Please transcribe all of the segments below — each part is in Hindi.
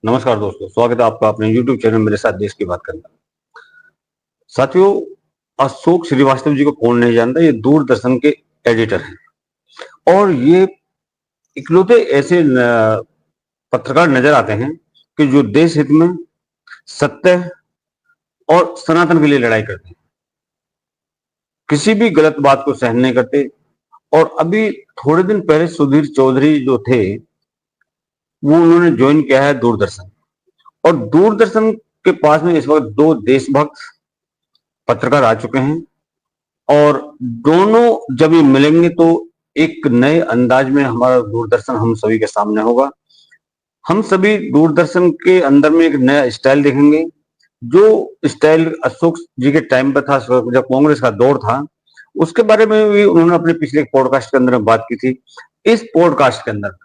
नमस्कार दोस्तों, स्वागत है आपका अपने YouTube चैनल मेरे साथ देश की बात करना। साथियों, अशोक श्रीवास्तव जी को कौन नहीं जानता। ये दूरदर्शन के एडिटर हैं और ये इकलौते ऐसे पत्रकार नजर आते हैं कि जो देश हित में सत्य और सनातन के लिए लड़ाई करते हैं, किसी भी गलत बात को सहन नहीं करते। और अभी थोड़े दिन पहले सुधीर चौधरी जो थे, वो उन्होंने ज्वाइन किया है दूरदर्शन। और दूरदर्शन के पास में इस वक्त दो देशभक्त पत्रकार आ चुके हैं और दोनों जब ये मिलेंगे तो एक नए अंदाज में हमारा दूरदर्शन हम सभी के सामने होगा। हम सभी दूरदर्शन के अंदर में एक नया स्टाइल देखेंगे, जो स्टाइल अशोक जी के टाइम पर था, जब कांग्रेस का दौर था। उसके बारे में भी उन्होंने अपने पिछले एक पॉडकास्ट के अंदर बात की थी। इस पॉडकास्ट के अंदर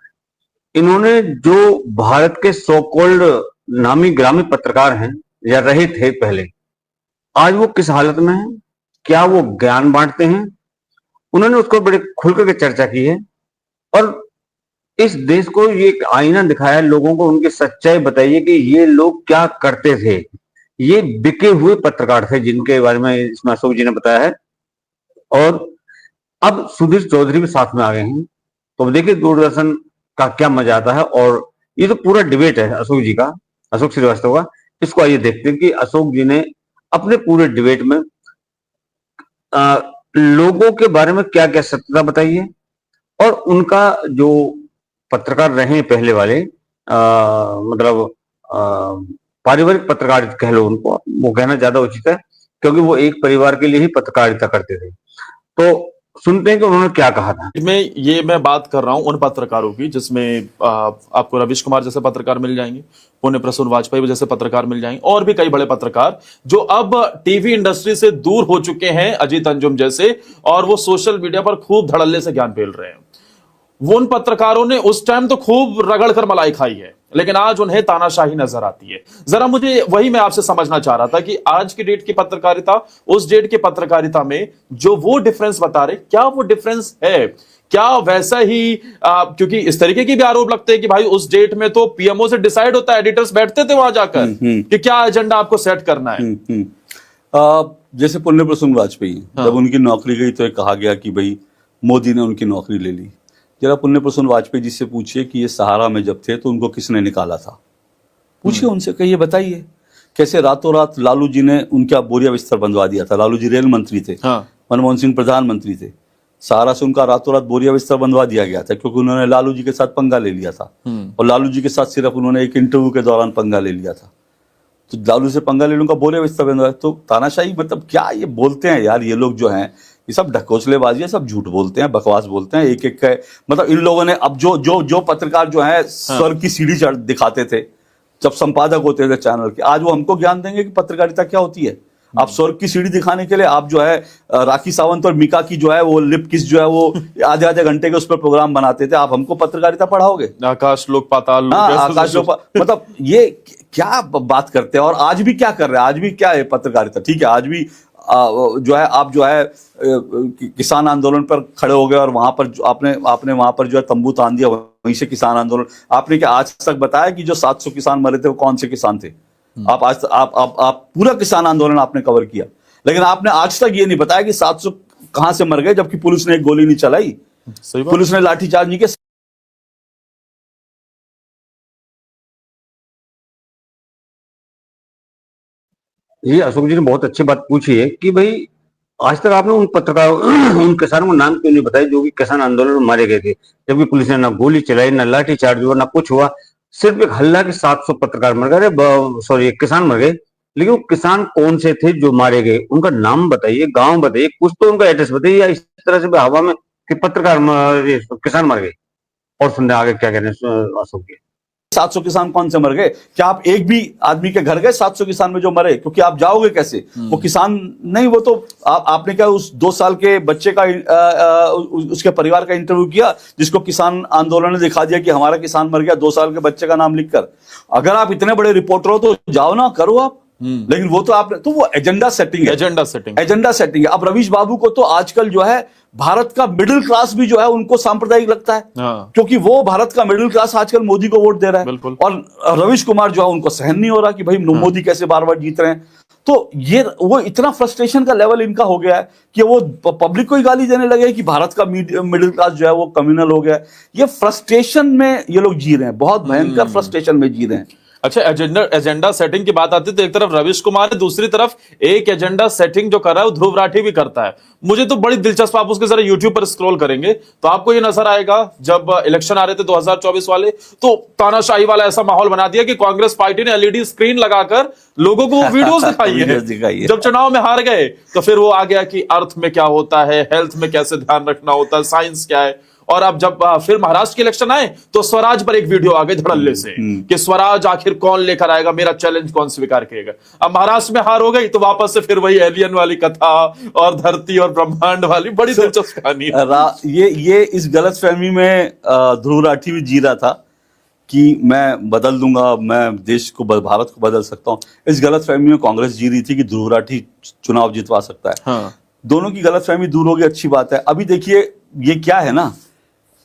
इन्होंने जो भारत के सो कॉल्ड नामी ग्रामी पत्रकार हैं या रहे थे पहले, आज वो किस हालत में हैं, क्या वो ज्ञान बांटते हैं, उन्होंने उसको बड़े खुल करके चर्चा की है। और इस देश को ये एक आईना दिखाया है, लोगों को उनकी सच्चाई बताइए कि ये लोग क्या करते थे। ये बिके हुए पत्रकार थे जिनके बारे में इसमें अशोक जी ने बताया है। और अब सुधीर चौधरी भी साथ में आ गए हैं, तो देखिए दूरदर्शन का क्या मजा आता है। और ये तो पूरा डिबेट है अशोक जी का, अशोक श्रीवास्तव का। इसको आइए देखते हैं कि अशोक जी ने अपने पूरे डिबेट में लोगों के बारे में क्या क्या सत्यता बताई है। और उनका जो पत्रकार रहे पहले वाले, मतलब पारिवारिक पत्रकार कह लो उनको, वो कहना ज्यादा उचित है, क्योंकि वो एक परिवार के लिए ही पत्रकारिता करते थे। तो सुनते हैं कि उन्होंने क्या कहा था। मैं बात कर रहा हूं उन पत्रकारों की जिसमें आपको रवीश कुमार जैसे पत्रकार मिल जाएंगे, पुण्य प्रसून वाजपेयी जैसे पत्रकार मिल जाएंगे, और भी कई बड़े पत्रकार जो अब टीवी इंडस्ट्री से दूर हो चुके हैं, अजीत अंजुम जैसे, और वो सोशल मीडिया पर खूब धड़ल्ले से ज्ञान फैल रहे हैं। वो उन पत्रकारों ने उस टाइम तो खूब रगड़ कर मलाई खाई है, लेकिन आज उन्हें तानाशाही नजर आती है। जरा मुझे वही मैं आपसे समझना चाह रहा था कि आज की डेट की पत्रकारिता, उस डेट की पत्रकारिता में जो वो डिफरेंस बता रहे, क्या वो डिफरेंस है? क्या वैसा ही क्योंकि इस तरीके की भी आरोप लगते हैं कि भाई उस डेट में तो पीएमओ से डिसाइड होता है, एडिटर्स बैठते थे वहां जाकर कि क्या एजेंडा आपको सेट करना है। जैसे पुण्य प्रसून वाजपेयी, जब उनकी नौकरी गई तो कहा गया कि भाई मोदी ने उनकी नौकरी ले ली। जरा पुण्य प्रसून वाजपेयी जी से पूछिए कि ये सहारा में जब थे तो उनको किसने निकाला था, पूछिए उनसे, कहिए, बताइए कैसे रातों रात लालू जी ने उनका बोरिया बिस्तर बंधवा दिया था। लालू जी रेल मंत्री थे, मनमोहन सिंह प्रधानमंत्री थे, सहारा से उनका रातों रात बोरिया बिस्तर बंधवा दिया गया था क्योंकि उन्होंने लालू जी के साथ पंगा ले लिया था। और लालू जी के साथ सिर्फ उन्होंने एक इंटरव्यू के दौरान पंगा ले लिया था, तो लालू से पंगा ले लूंगा, बोरिया बिस्तर बंधवा। तो तानाशाही मतलब क्या ये बोलते हैं यार, ये लोग जो हैं ये सब ढकोसलेबाजी है, सब झूठ बोलते हैं, बकवास बोलते हैं। एक एक मतलब इन लोगों ने अब जो पत्रकार जो है स्वर्ग की सीढ़ी चढ़ दिखाते थे जब संपादक होते थे चैनल के, आज वो हमको ज्ञान देंगे कि पत्रकारिता क्या होती है। आप स्वर्ग की सीढ़ी दिखाने के लिए आप जो है राखी सावंत और मीका की जो है वो लिप किस जो है वो आधे आधे घंटे के उस पर प्रोग्राम बनाते थे, आप हमको पत्रकारिता पढ़ाओगे? आकाश लोक पाताल, आकाश लोक मतलब ये क्या बात करते हैं। और आज भी क्या कर रहे हैं, आज भी क्या है पत्रकारिता, ठीक है, आज भी जो है आप जो है किसान आंदोलन पर खड़े हो गए और वहां पर आपने वहां पर जो है तंबू तान दिया, वहीं से किसान आंदोलन। आपने क्या आज तक बताया कि जो 700 किसान मरे थे वो कौन से किसान थे? आप आज आप पूरा किसान आंदोलन आपने कवर किया, लेकिन आपने आज तक ये नहीं बताया कि 700 कहां से मर गए, जबकि पुलिस ने एक गोली नहीं चलाई, पुलिस ने लाठीचार्ज नहीं किया। ये अशोक जी ने बहुत अच्छी बात पूछी है कि भाई आज तक आपने उन पत्रकारों उन किसानों को नाम क्यों नहीं बताए जो कि किसान आंदोलन में मारे गए थे, जबकि पुलिस ने ना गोली चलाई, ना लाठी चार्ज हुआ, ना कुछ हुआ। सिर्फ एक हल्ला के 700 पत्रकार मर गए, सॉरी किसान मर गए। लेकिन वो किसान कौन से थे जो मारे गए, उनका नाम बताइए, गांव बताइए, कुछ तो उनका एड्रेस बताइए। या इस तरह से हवा में कि किसान मर गए। और सुनने आगे क्या कह रहे हैं अशोक जी। 700 किसान कौन से मर गए? क्या आप एक भी आदमी के घर गए 700 किसान में जो मरे? क्योंकि आप जाओगे कैसे, वो किसान नहीं, वो तो आपने क्या उस 2 साल के बच्चे का उसके परिवार का इंटरव्यू किया जिसको किसान आंदोलन ने दिखा दिया कि हमारा किसान मर गया 2 साल के बच्चे का नाम लिखकर? अगर आप इतने बड़े रिपोर्टर हो तो जाओ ना, करो, आप लेकिन वो तो आपने, तो वो एजेंडा सेटिंग है, एजेंडा सेटिंग। एजेंडा सेटिंग है। अब रवीश बाबू को तो आजकल जो है भारत का मिडिल क्लास भी जो है उनको सांप्रदायिक लगता है, हाँ। क्योंकि वो भारत का मिडिल क्लास आजकल मोदी को वोट दे रहा है। बिल्कुल। और रवीश कुमार जो है उनको सहन नहीं हो रहा कि भाई मोदी कैसे बार बार जीत रहे हैं। तो ये वो इतना फ्रस्ट्रेशन का लेवल इनका हो गया है कि वो पब्लिक को ही गाली देने लगे कि भारत का मिडिल क्लास जो है वो कम्युनल हो गया है। ये फ्रस्ट्रेशन में ये लोग जी रहे हैं, बहुत भयंकर फ्रस्ट्रेशन में जी रहे हैं। अच्छा, एजेंडा सेटिंग की बात आती है तो एक तरफ रवीश कुमार है, दूसरी तरफ एक एजेंडा सेटिंग जो कर रहा है वो ध्रुव राठी भी करता है। मुझे तो बड़ी दिलचस्प, आप उसके जरा यूट्यूब पर स्क्रॉल करेंगे तो आपको ये नजर आएगा, जब इलेक्शन आ रहे थे 2024 वाले, तो तानाशाही वाला ऐसा माहौल बना दिया कि कांग्रेस पार्टी ने एलईडी स्क्रीन लगाकर लोगों को वो वीडियोस दिखाई है। जब चुनाव में हार गए तो फिर वो आ गया कि अर्थ में क्या होता है, हेल्थ में कैसे ध्यान रखना होता है, साइंस क्या है। और अब जब फिर महाराष्ट्र के इलेक्शन आए तो स्वराज पर एक वीडियो आ गई धड़ल्ले से कि स्वराज आखिर कौन लेकर आएगा, मेरा चैलेंज कौन स्वीकार करेगा। अब महाराष्ट्र में हार हो गई तो वापस से फिर वही एलियन वाली कथा और धरती और ब्रह्मांड वाली बड़ी दिलचस्प कहानी है। ये इस गलतफहमी में ध्रुव राठी भी जी रहा था कि मैं बदल दूंगा, मैं देश को, भारत को बदल सकता हूं। इस गलतफहमी में कांग्रेस जी रही थी कि ध्रुव राठी चुनाव जितवा सकता है। हाँ। दोनों की गलतफहमी दूर होगी, अच्छी बात है। अभी देखिए ये क्या है ना,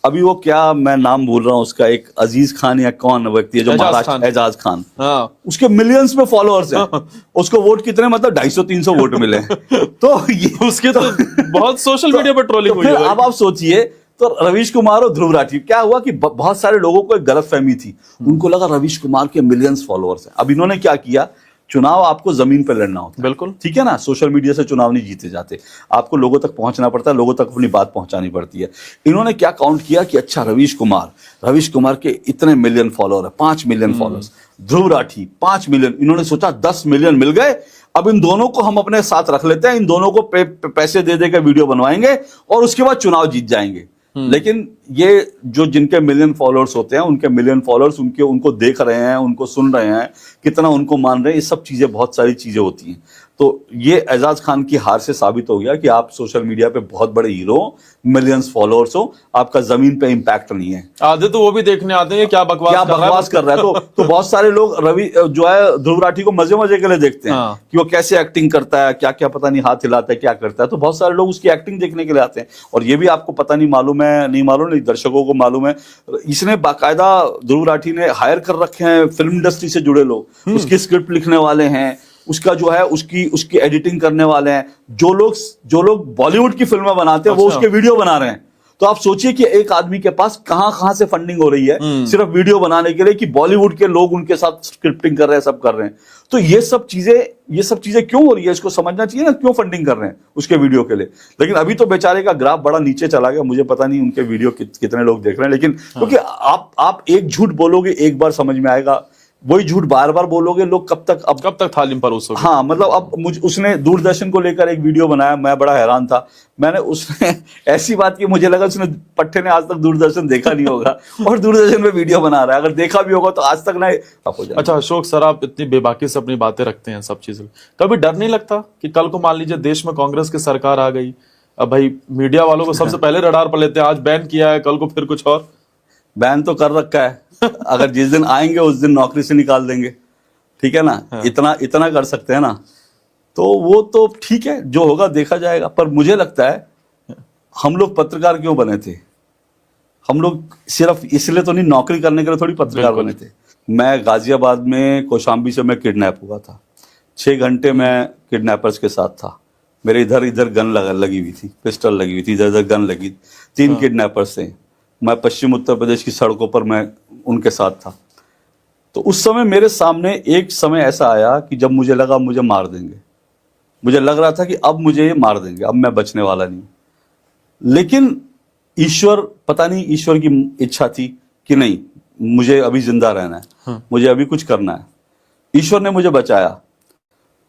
अभी वो क्या, मैं नाम भूल रहा हूँ उसका, एक अजीज खान या कौन व्यक्ति है जो महाराष्ट्र, एजाज खान, हाँ। उसके मिलियंस में फॉलोअर्स हैं। उसको वोट कितने, मतलब 250-300 वोट मिले। तो ये उसके तो बहुत सोशल मीडिया पर ट्रोलिंग हुई है। अब आप सोचिए, तो रवीश कुमार और ध्रुव राठी, क्या हुआ कि बहुत सारे लोगों को एक गलतफहमी थी, उनको लगा रवीश कुमार के मिलियंस फॉलोअर्स हैं। अब इन्होंने क्या किया, चुनाव आपको जमीन पर लड़ना होता है, बिल्कुल ठीक है ना, सोशल मीडिया से चुनाव नहीं जीते जाते, आपको लोगों तक पहुंचना पड़ता है, लोगों तक अपनी बात पहुंचानी पड़ती है। इन्होंने क्या काउंट किया कि अच्छा रवीश कुमार के इतने मिलियन फॉलोअर है, 5 million followers, Dhruv Rathee 5 million, इन्होंने सोचा 10 मिलियन मिल गए, अब इन दोनों को हम अपने साथ रख लेते हैं, इन दोनों को पैसे दे देकर वीडियो बनवाएंगे और उसके बाद चुनाव जीत जाएंगे। लेकिन ये जो जिनके मिलियन फॉलोअर्स होते हैं, उनके मिलियन फॉलोअर्स उनको देख रहे हैं, उनको सुन रहे हैं, कितना उनको मान रहे हैं, ये सब चीजें, बहुत सारी चीजें होती हैं। तो ये एजाज खान की हार से साबित हो गया कि आप सोशल मीडिया पे बहुत बड़े हीरो, मिलियंस फॉलोअर्स हो, आपका जमीन पे इंपैक्ट नहीं है। आधे तो वो भी देखने आते हैं क्या बकवास कर रहा है। तो बहुत सारे लोग रवि जो है ध्रुव राठी को मजे मजे के लिए देखते हैं। हाँ। कि वो कैसे एक्टिंग करता है, क्या क्या पता नहीं हाथ हिलाता है, क्या करता है, तो बहुत सारे लोग उसकी एक्टिंग देखने के लिए आते हैं। और ये भी आपको पता नहीं मालूम है, नहीं मालूम नहीं, दर्शकों को मालूम है, इसने बाकायदा ध्रुव राठी ने हायर कर रखे हैं फिल्म इंडस्ट्री से जुड़े लोग, उसकी स्क्रिप्ट लिखने वाले हैं, उसका जो है उसकी एडिटिंग करने वाले हैं, जो लोग बॉलीवुड की फिल्में बनाते हैं वो उसके वीडियो बना रहे हैं। तो आप सोचिए कि एक आदमी के पास कहां से फंडिंग हो रही है सिर्फ वीडियो बनाने के लिए, कि बॉलीवुड के लोग उनके साथ स्क्रिप्टिंग कर रहे हैं, सब कर रहे हैं। तो ये सब चीजें क्यों हो रही है, इसको समझना चाहिए ना, क्यों फंडिंग कर रहे हैं उसके वीडियो के लिए। लेकिन अभी तो बेचारे का ग्राफ बड़ा नीचे चला गया, मुझे पता नहीं उनके वीडियो कितने लोग देख रहे हैं। लेकिन क्योंकि आप एक झूठ बोलोगे, एक बार समझ में आएगा, वही झूठ बार बार बोलोगे, लोग कब तक थाली में परोसोगे। हाँ, मतलब अब उसने दूरदर्शन को लेकर एक वीडियो बनाया, मैं बड़ा हैरान था। उसने ऐसी बात की, मुझे लगा उसने पट्टे ने आज तक दूरदर्शन देखा नहीं होगा और दूरदर्शन पे वीडियो बना रहा है, अगर देखा भी होगा तो आज तक नहीं। अच्छा अशोक सर, आप इतनी बेबाकी से अपनी बातें रखते हैं सब चीजें, कभी डर नहीं लगता कि कल को मान लीजिए देश में कांग्रेस की सरकार आ गई, अब भाई मीडिया वालों को सबसे पहले रडार पर लेते हैं, आज बैन किया है, कल को फिर कुछ और? बैन तो कर रखा है, अगर जिस दिन आएंगे उस दिन नौकरी से निकाल देंगे, ठीक है ना। हाँ। इतना कर सकते हैं ना, तो वो तो ठीक है, जो होगा देखा जाएगा। पर मुझे लगता है हम लोग पत्रकार क्यों बने थे, हम लोग सिर्फ इसलिए तो नहीं, नौकरी करने के लिए थोड़ी पत्रकार बने थे। मैं गाजियाबाद में कौशाम्बी से मैं किडनैप हुआ था, 6 घंटे मैं किडनैपर्स के साथ था, मेरे इधर गन लगी हुई थी, पिस्टल लगी हुई थी, इधर गन लगी, 3 किडनैपर्स थे। मैं पश्चिम उत्तर प्रदेश की सड़कों पर मैं उनके साथ था। तो उस समय मेरे सामने एक समय ऐसा आया कि जब मुझे लगा मुझे मार देंगे, मुझे लग रहा था कि अब मुझे ये मार देंगे, अब मैं बचने वाला नहीं। लेकिन ईश्वर, पता नहीं ईश्वर की इच्छा थी कि नहीं, मुझे अभी जिंदा रहना है, मुझे अभी कुछ करना है। ईश्वर ने मुझे बचाया।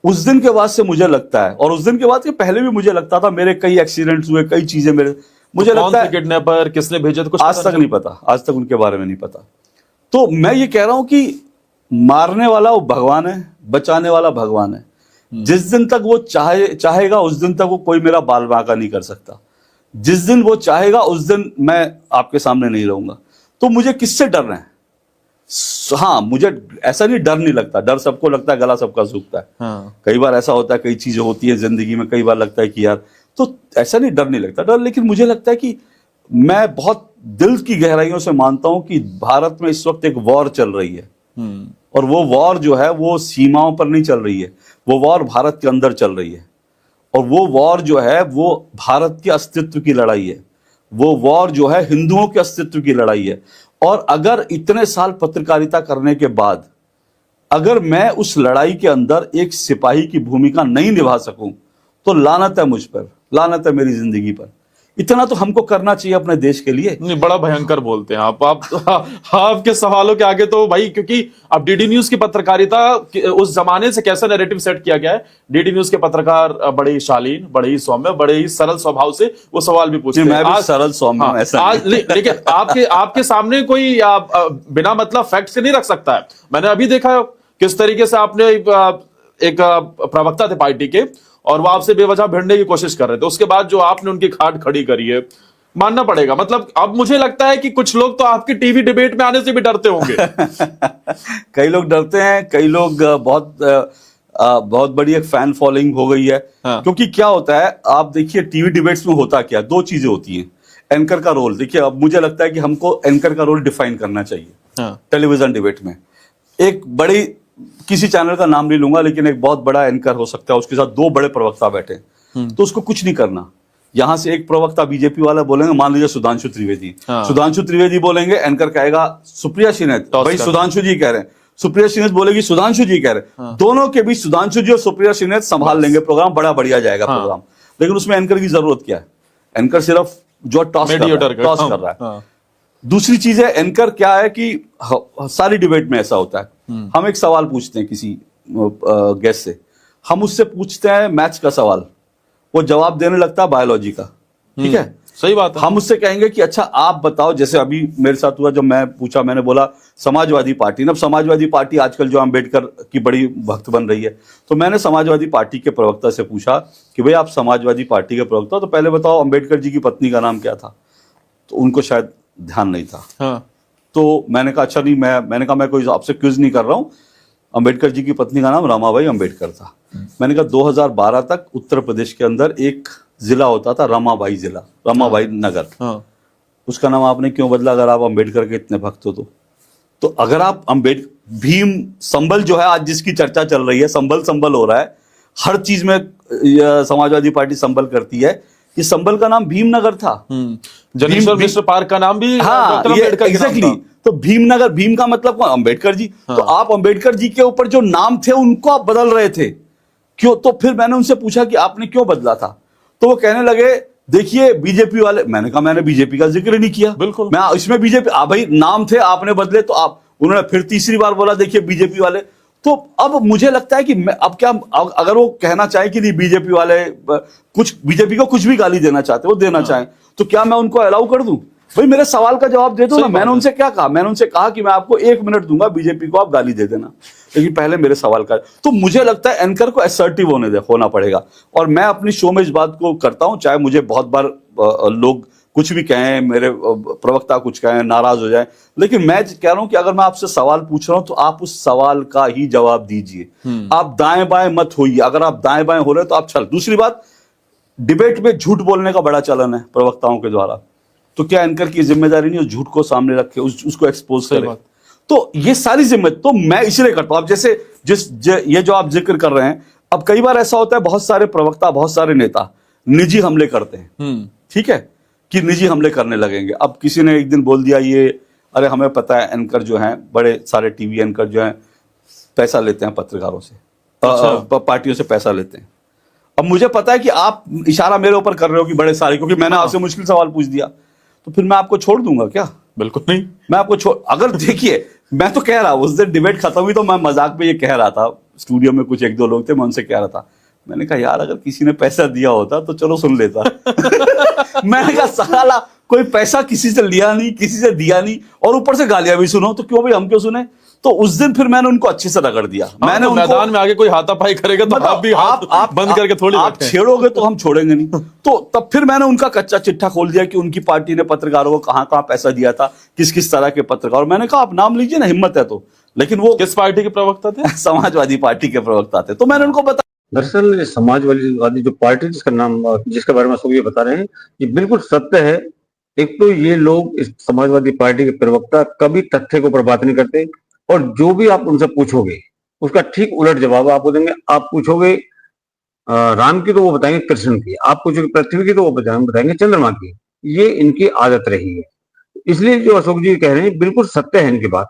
उस दिन के बाद से मुझे लगता है, और उस दिन के बाद के पहले भी मुझे लगता था, मेरे कई एक्सीडेंट्स हुए, कई चीजें मुझे लगता है किडनैपर किसने भेजा तो कुछ आज तक नहीं पता, आज तक उनके बारे में नहीं पता। तो मैं ये कह रहा हूं कि मारने वाला वो भगवान है, बचाने वाला भगवान है। जिस दिन तक वो चाहेगा उस दिन तक वो कोई मेरा बाल बांका नहीं कर सकता। जिस दिन वो चाहेगा उस दिन मैं आपके सामने नहीं रहूंगा। तो मुझे किससे डरना है? हाँ, मुझे ऐसा नहीं, डर नहीं लगता। डर सबको लगता है, गला सबका सूखता है। हाँ। कई बार ऐसा होता है, कई चीजें होती है जिंदगी में, कई बार लगता है कि यार, तो ऐसा नहीं, डर नहीं लगता डर, लेकिन मुझे लगता है कि मैं बहुत दिल की गहराइयों से मानता हूं कि भारत में इस वक्त एक वॉर चल रही है, और वो वॉर जो है वो सीमाओं पर नहीं चल रही है, वो वॉर भारत के अंदर चल रही है, और वो वॉर जो है वो भारत के अस्तित्व की लड़ाई है, वो वॉर जो है हिंदुओं के अस्तित्व की लड़ाई है। और अगर इतने साल पत्रकारिता करने के बाद अगर मैं उस लड़ाई के अंदर एक सिपाही की भूमिका नहीं निभा सकूं, तो लानत है मुझ पर, लानत है मेरी जिंदगी पर। इतना तो हमको करना चाहिए अपने देश के लिए। नहीं, बड़ा भयंकर बोलते हैं आप आपके सवालों के आगे तो भाई, क्योंकि अब डीडी न्यूज की पत्रकारिता उस जमाने से कैसा नैरेटिव सेट किया गया है, डीडी न्यूज के पत्रकार बड़े ही शालीन, बड़े ही सौम्य, बड़े ही सरल स्वभाव से वो सवाल भी पूछते हैं। मैं भी सरल सौम्य हूं, ऐसा आज लेकिन आपके सामने कोई बिना मतलब फैक्ट से नहीं रख सकता है। मैंने अभी देखा किस तरीके से आपने एक प्रवक्ता थे पार्टी के, और वो आपसे बेवजह भिड़ने की कोशिश कर रहे थे, उसके बाद जो आपने उनकी खाट खड़ी करी है, मानना पड़ेगा। मतलब अब मुझे लगता है कि कुछ लोग तो आपकी टीवी डिबेट में आने से भी डरते होंगे। कई लोग डरते हैं, कई लोग बहुत बड़ी एक फैन फॉलोइंग हो गई है। हाँ। क्योंकि क्या होता है, आप देखिए टीवी डिबेट्स में होता क्या, दो चीजें होती हैं। एंकर का रोल, देखिए अब मुझे लगता है कि हमको एंकर का रोल डिफाइन करना चाहिए। हाँ। टेलीविजन डिबेट में एक बड़ी, किसी चैनल का नाम नहीं लूंगा, लेकिन एक बहुत बड़ा एंकर हो सकता है, उसके साथ दो बड़े प्रवक्ता बैठे, तो उसको कुछ नहीं करना। यहां से एक प्रवक्ता बीजेपी वाला बोलेंगे, मान लीजिए सुधांशु त्रिवेदी, हाँ। सुधांशु त्रिवेदी बोलेंगे, एंकर कहेगा सुप्रिया शिनेत, भाई सुधांशु जी कह रहे हैं, सुप्रिया शिनेत बोलेगी सुधांशु जी कह रहे हैं। हाँ। दोनों के बीच सुधांशु जी और सुप्रिया शिनेत संभाल लेंगे प्रोग्राम, बड़ा बढ़िया जाएगा प्रोग्राम। लेकिन उसमें एंकर की जरूरत क्या है? एंकर सिर्फ जो टॉस कर रहा है। हाँ। दूसरी चीज है, एंकर क्या है कि सारी डिबेट में ऐसा होता है, हम एक सवाल पूछते हैं किसी गेस्ट से, हम उससे पूछते हैं मैथ्स का सवाल, वो जवाब देने लगता है बायोलॉजी का, ठीक है, सही बात है। हम उससे कहेंगे कि अच्छा आप बताओ, जैसे अभी मेरे साथ हुआ, जब मैं पूछा, मैंने बोला समाजवादी पार्टी, अब समाजवादी पार्टी आजकल जो अम्बेडकर की बड़ी भक्त बन रही है, तो मैंने समाजवादी पार्टी के प्रवक्ता से पूछा कि भाई आप समाजवादी पार्टी के प्रवक्ता, तो पहले बताओ अम्बेडकर जी की पत्नी का नाम क्या था? तो उनको शायद ध्यान नहीं था। हाँ। तो मैंने कहा अच्छा नहीं, मैंने कहा मैं कोई आपसे क्विज नहीं कर रहा हूं, अंबेडकर जी की पत्नी का नाम रमाबाई अंबेडकर था। मैंने कहा 2012 तक उत्तर प्रदेश के अंदर एक जिला होता था रमाबाई जिला, रमाबाई नगर, हाँ। उसका नाम आपने क्यों बदला अगर आप अंबेडकर के इतने भक्त हो तो अगर आप भीम संबल जो है आज जिसकी चर्चा चल रही है, संबल हो रहा है, हर चीज में समाजवादी पार्टी संबल करती है, ये संबल का नाम भीमनगर था। जनेश्वर मिश्र पार्क का नाम भी डॉक्टर अम्बेडकर के नाम था। तो भीमनगर, भीम का मतलब कौन? अंबेडकर जी। हाँ। तो आप अंबेडकर जी के ऊपर जो नाम थे उनको आप बदल रहे थे क्यों? तो फिर मैंने उनसे पूछा कि आपने क्यों बदला था, तो वो कहने लगे देखिए बीजेपी वाले। मैंने कहा मैंने बीजेपी का जिक्र नहीं किया, बिल्कुल मैं इसमें बीजेपी, भाई नाम थे आपने बदले, तो आप, उन्होंने फिर तीसरी बार बोला देखिए बीजेपी वाले। तो अब मुझे लगता है कि अब क्या, अगर वो कहना चाहे कि नहीं बीजेपी वाले कुछ, बीजेपी को कुछ भी गाली देना चाहते वो देना चाहें, तो क्या मैं उनको अलाउ कर दूं? भाई मेरे सवाल का जवाब दे दो ना। मैंने उनसे क्या कहा? मैंने उनसे कहा कि मैं आपको 1 मिनट दूंगा, बीजेपी को आप गाली दे देना, लेकिन पहले मेरे सवाल का। तो मुझे लगता है एंकर को असर्टिव होना पड़ेगा, और मैं अपनी शो में इस बात को करता हूं, चाहे मुझे बहुत बार लोग कुछ भी कहें, मेरे प्रवक्ता कुछ कहें, नाराज हो जाए, लेकिन मैं कह रहा हूं कि अगर मैं आपसे सवाल पूछ रहा हूं तो आप उस सवाल का ही जवाब दीजिए। आप दाएं बाएं मत होइए। अगर आप दाएं बाएं हो रहे तो आप चल। दूसरी बात, डिबेट में झूठ बोलने का बड़ा चलन है प्रवक्ताओं के द्वारा, तो क्या एंकर की जिम्मेदारी नहीं उस झूठ को सामने रख के उसको एक्सपोज करे? तो ये सारी जिम्मेदारी तो मैं इसलिए करता हूं। अब जैसे ये जो आप जिक्र कर रहे हैं, अब कई बार ऐसा होता है बहुत सारे प्रवक्ता, बहुत सारे नेता निजी हमले करते हैं, ठीक है, कि निजी हमले करने लगेंगे। अब किसी ने एक दिन बोल दिया ये, अरे हमें पता है एंकर जो हैं, बड़े सारे टीवी एंकर जो हैं पैसा लेते हैं पत्रकारों से, पार्टियों से पैसा लेते हैं। अब मुझे पता है कि आप इशारा मेरे ऊपर कर रहे हो कि बड़े सारे, क्योंकि मैंने आपसे मुश्किल सवाल पूछ दिया, तो फिर मैं आपको छोड़ दूंगा क्या? बिल्कुल नहीं। मैं आपको छोड़, अगर देखिए मैं तो कह रहा, उस दिन डिबेट खत्म हुई तो मैं मजाक में ये कह रहा था, स्टूडियो में कुछ 1-2 लोग थे, मैं उनसे कह रहा था, मैंने कहा यार अगर किसी ने पैसा दिया होता तो चलो सुन लेता। मैंने कहा साला कोई पैसा किसी से लिया नहीं, किसी से दिया नहीं, और ऊपर से गालियां भी सुनो, तो क्यों भाई हम क्यों सुने? तो उस दिन फिर मैंने उनको अच्छे से रगड़ दिया। मैंने तो उनको मैदान में आगे कोई हाथापाई करेगा तो आप भी हाथ बंद करके थोड़ी आप बैठे हैं। छेड़ोगे तो हम छोड़ेंगे नहीं। तो तब फिर मैंने उनका कच्चा चिट्ठा खोल दिया कि उनकी पार्टी ने पत्रकारों को कहां कहां पैसा दिया था, किस किस तरह के पत्रकार। और मैंने कहा आप नाम लीजिए ना, हिम्मत है तो। लेकिन वो किस पार्टी के प्रवक्ता थे? समाजवादी पार्टी के प्रवक्ता थे। तो मैंने उनको बताया, दरअसल ये समाजवादी जो पार्टी जिसका नाम जिसके बारे में सब ये बता रहे हैं, ये बिल्कुल सत्य है। एक तो ये लोग इस समाजवादी पार्टी के प्रवक्ता कभी तथ्य के ऊपर बात नहीं करते, और जो भी आप उनसे पूछोगे उसका ठीक उलट जवाब आपको देंगे। आप पूछोगे राम की तो वो बताएंगे कृष्ण की, आप पूछोगे पृथ्वी की तो वो बताएंगे चंद्रमा की। ये इनकी आदत रही है। इसलिए जो अशोक जी कह रहे हैं बिल्कुल सत्य है इनकी बात।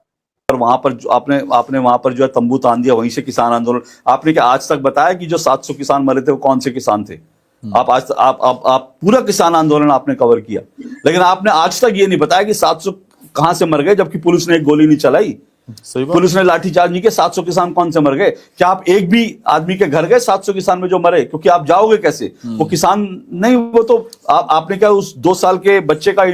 और वहां पर जो आपने वहां पर जो है तंबू तान दिया, वहीं से किसान आंदोलन। आपने क्या आज तक बताया कि जो 700 किसान मरे थे वो कौन से किसान थे? आप आज आप पूरा किसान आंदोलन आपने कवर किया, लेकिन आपने आज तक ये नहीं बताया कि 700 कहां से मर गए, जबकि पुलिस ने एक गोली नहीं चलाई, सही बात। पुलिस ने लाठीचार्ज नहीं किया। 700 किसान कौन से मर गए? क्या आप एक भी आदमी के घर गए 700 किसान में जो मरे? क्योंकि आप जाओगे कैसे? वो किसान नहीं, वो तो आपने क्या उस 2 साल के बच्चे का